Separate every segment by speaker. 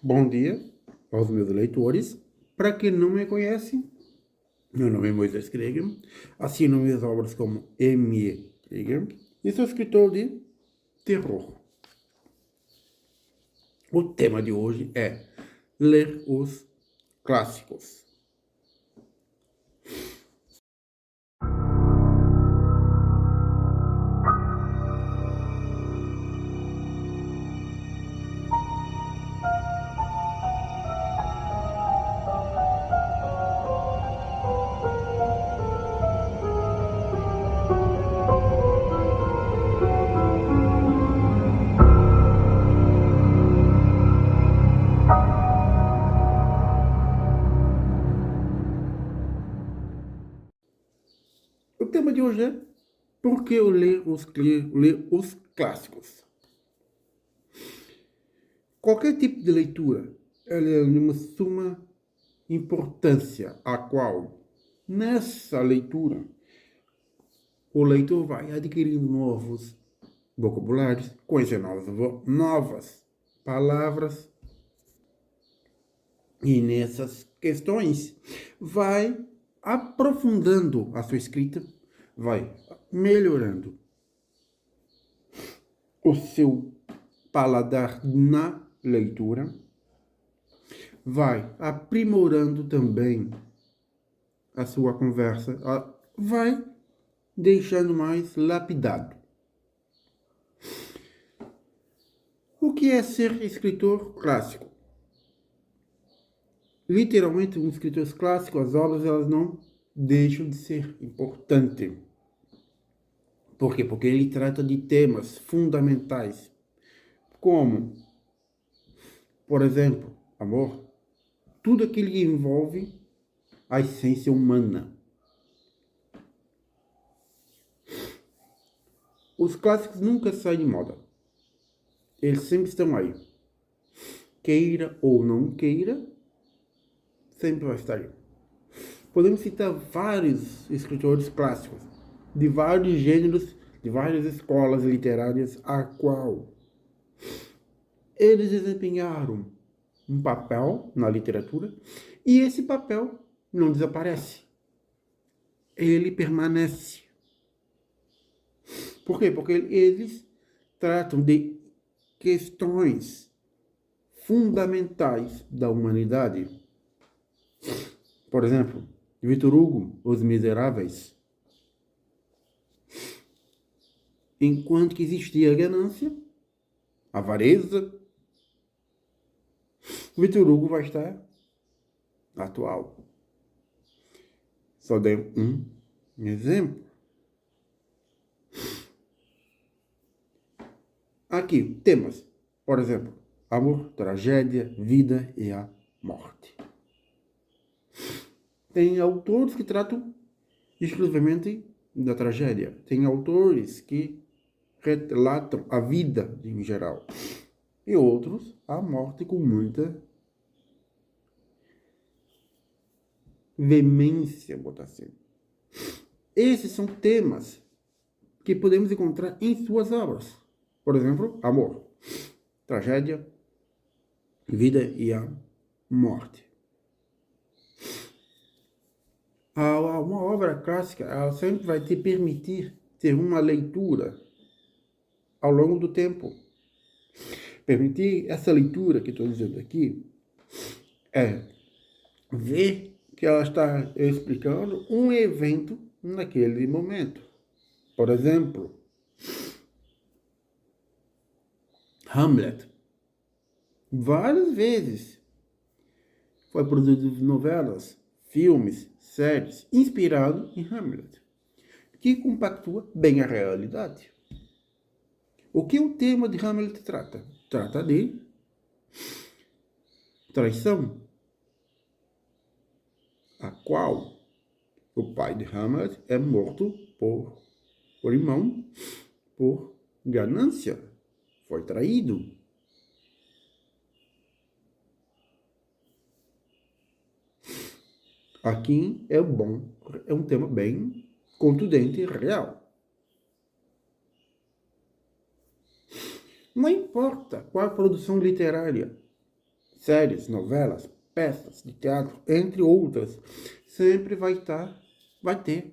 Speaker 1: Bom dia aos meus leitores. Para quem não me conhece, meu nome é Moisés Krieger. Assino minhas obras como M.E. Krieger e sou escritor de terror. O tema de hoje é ler os clássicos. O tema de hoje é por que eu ler os clássicos. Qualquer tipo de leitura ela é de uma suma importância, a qual, nessa leitura, o leitor vai adquirindo novos vocabulários, conhecer novas palavras, e nessas questões vai aprofundando a sua escrita, vai melhorando o seu paladar na leitura, vai aprimorando também a sua conversa, vai deixando mais lapidado. O que é ser escritor clássico? Literalmente, um escritor clássico, as obras elas não deixam de ser importantes. Por quê? Porque ele trata de temas fundamentais, como, por exemplo, amor, tudo aquilo que envolve a essência humana. Os clássicos nunca saem de moda. Eles sempre estão aí. Queira ou não queira, sempre vai estar aí. Podemos citar vários escritores clássicos, de vários gêneros, de várias escolas literárias, a qual eles desempenharam um papel na literatura e esse papel não desaparece. Ele permanece. Por quê? Porque eles tratam de questões fundamentais da humanidade. Por exemplo, Victor Hugo, Os Miseráveis. Enquanto que existia a ganância, a avareza, Victor Hugo vai estar atual. Só dei um exemplo. Aqui, temas. Por exemplo, amor, tragédia, vida e a morte. Tem autores que tratam exclusivamente da tragédia. Tem autores que relatam a vida em geral. E outros, a morte com muita veemência, botar assim. Esses são temas que podemos encontrar em suas obras. Por exemplo, amor, tragédia, vida e a morte. Uma obra clássica, ela sempre vai te permitir ter uma leitura ao longo do tempo. Permitir essa leitura que estou dizendo aqui é ver que ela está explicando um evento naquele momento. Por exemplo, Hamlet. Várias vezes foi produzido novelas, filmes, séries inspirado em Hamlet, que compactua bem a realidade. O que o tema de Hamlet trata? Trata de traição, a qual o pai de Hamlet é morto por irmão por ganância. Foi traído. Aqui é um tema bem contundente e real. Não importa qual a produção literária, séries, novelas, peças de teatro, entre outras, sempre vai ter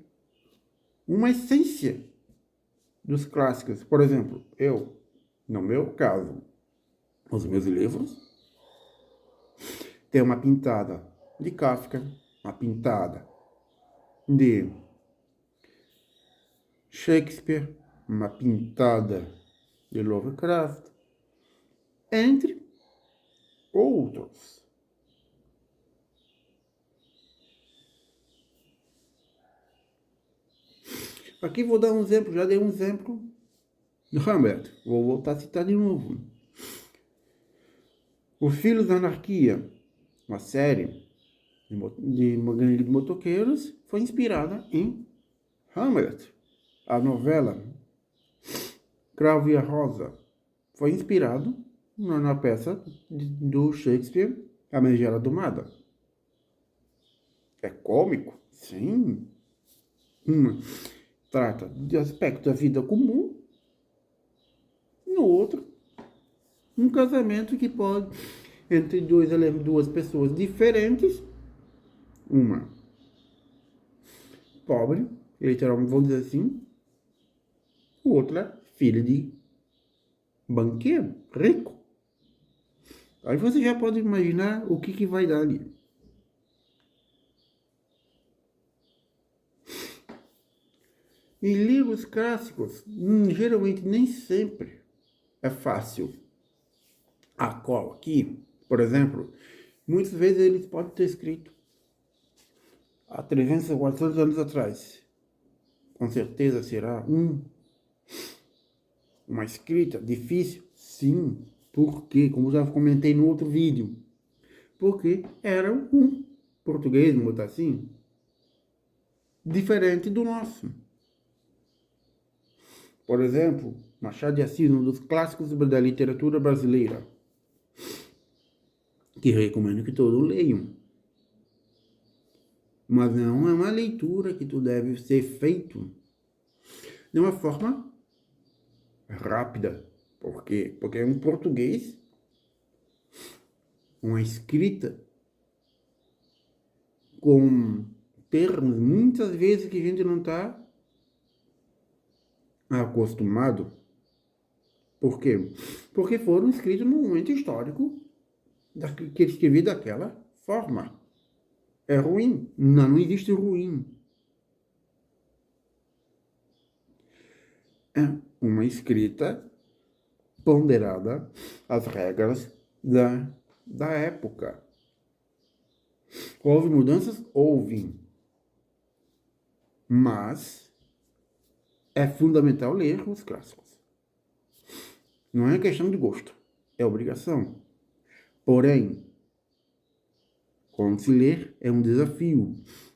Speaker 1: uma essência dos clássicos. Por exemplo, no meu caso, os meus livros têm uma pintada de Kafka, uma pintada de Shakespeare, uma pintada de Lovecraft, entre outros. Aqui vou dar um exemplo, já dei um exemplo do Hamlet. Vou voltar a citar de novo. Os Filhos da Anarquia, uma série de uma gangue de motoqueiros, foi inspirada em Hamlet. A novela Cravo e a Rosa foi inspirado na peça do Shakespeare, A Megera Domada. É cômico? Sim. Trata de aspecto da vida comum. No outro, um casamento que pode, entre duas pessoas diferentes, uma pobre, literalmente vamos dizer assim, o outro é filho de banqueiro, rico. Aí você já pode imaginar o que vai dar ali. Em livros clássicos, geralmente nem sempre é fácil. A qual aqui, por exemplo, muitas vezes eles podem ter escrito há 300 ou 400 anos atrás. Com certeza será uma escrita difícil? Sim. Por quê? Como já comentei no outro vídeo. Porque era um português, vamos botar assim, diferente do nosso. Por exemplo, Machado de Assis, um dos clássicos da literatura brasileira, que recomendo que todos leiam. Mas não é uma leitura que tu deve ser feito de uma forma rápida. Por quê? Porque é um português, uma escrita com termos muitas vezes que a gente não está acostumado. Por quê? Porque foram escritos num momento histórico que ele escreveu daquela forma. É ruim? Não existe ruim. É uma escrita ponderada às regras da época. Houve mudanças? Houve. Mas é fundamental ler os clássicos. Não é questão de gosto, é obrigação. Porém, quando se ler, é um desafio.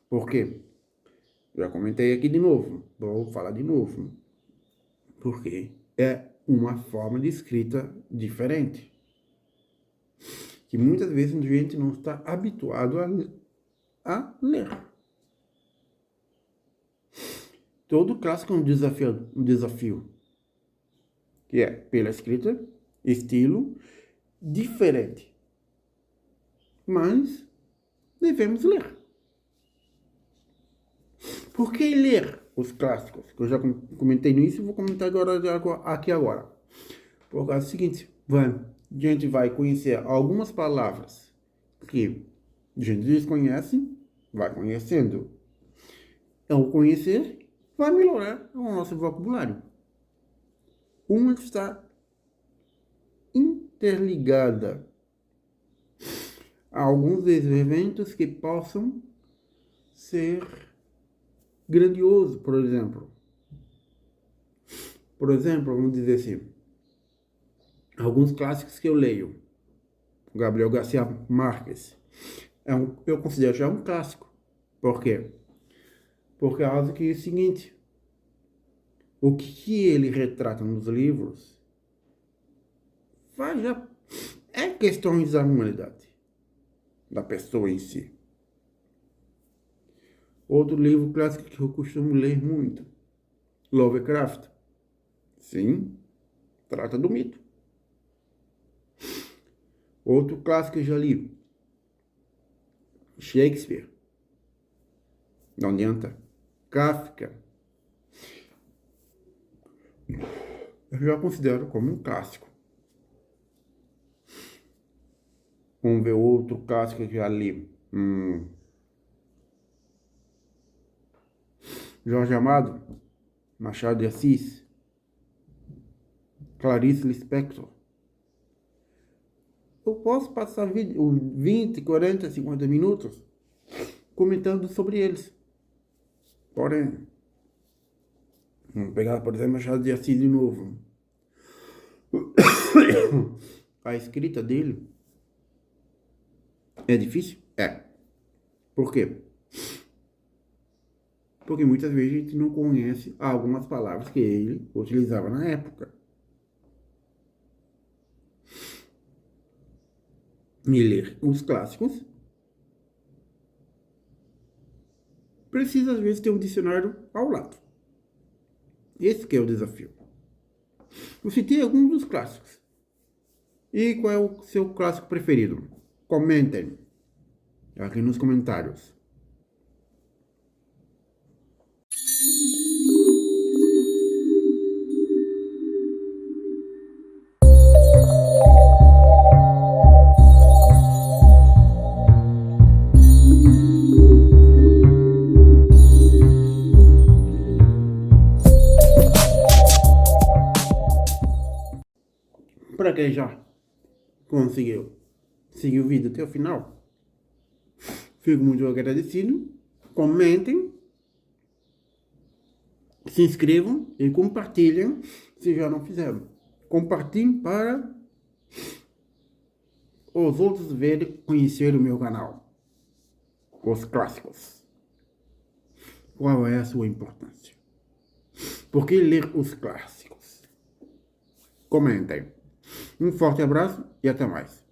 Speaker 1: Por quê? Já comentei aqui de novo, vou falar de novo. Porque é uma forma de escrita diferente. Que muitas vezes a gente não está habituado a ler. Todo clássico é um desafio. Que é pela escrita, estilo diferente. Mas devemos ler. Por que ler os clássicos? Que eu já comentei no início e vou comentar aqui agora. Por causa do seguinte, a gente vai conhecer algumas palavras que a gente desconhece, vai conhecendo. Ao conhecer, vai melhorar o nosso vocabulário. Uma está interligada a alguns eventos que possam ser grandiosos, por exemplo. Por exemplo, vamos dizer assim, alguns clássicos que eu leio. Gabriel Garcia Marques. Eu considero já um clássico. Por quê? Por causa que é o seguinte, o que ele retrata nos livros é questões da humanidade, da pessoa em si. Outro livro clássico que eu costumo ler muito, Lovecraft. Sim, trata do mito. Outro clássico que eu já li. Shakespeare. Não adianta. Kafka. Eu já considero como um clássico. Vamos ver outro clássico que eu já li. Jorge Amado. Machado de Assis. Clarice Lispector. Eu posso passar 20, 40, 50 minutos comentando sobre eles. Porém, vamos pegar, por exemplo, Machado de Assis de novo. A escrita dele é difícil? É. Por quê? Porque muitas vezes a gente não conhece algumas palavras que ele utilizava na época. E ler os clássicos precisa, às vezes, ter um dicionário ao lado. Esse que é o desafio. Eu citei alguns dos clássicos. E qual é o seu clássico preferido? Comentem aqui nos comentários. Para quem já conseguiu seguir o vídeo até o final, fico muito agradecido. Comentem, se inscrevam e compartilhem se já não fizeram. Compartilhem para os outros verem, conhecer o meu canal. Os clássicos. Qual é a sua importância? Por que ler os clássicos? Comentem. Um forte abraço e até mais.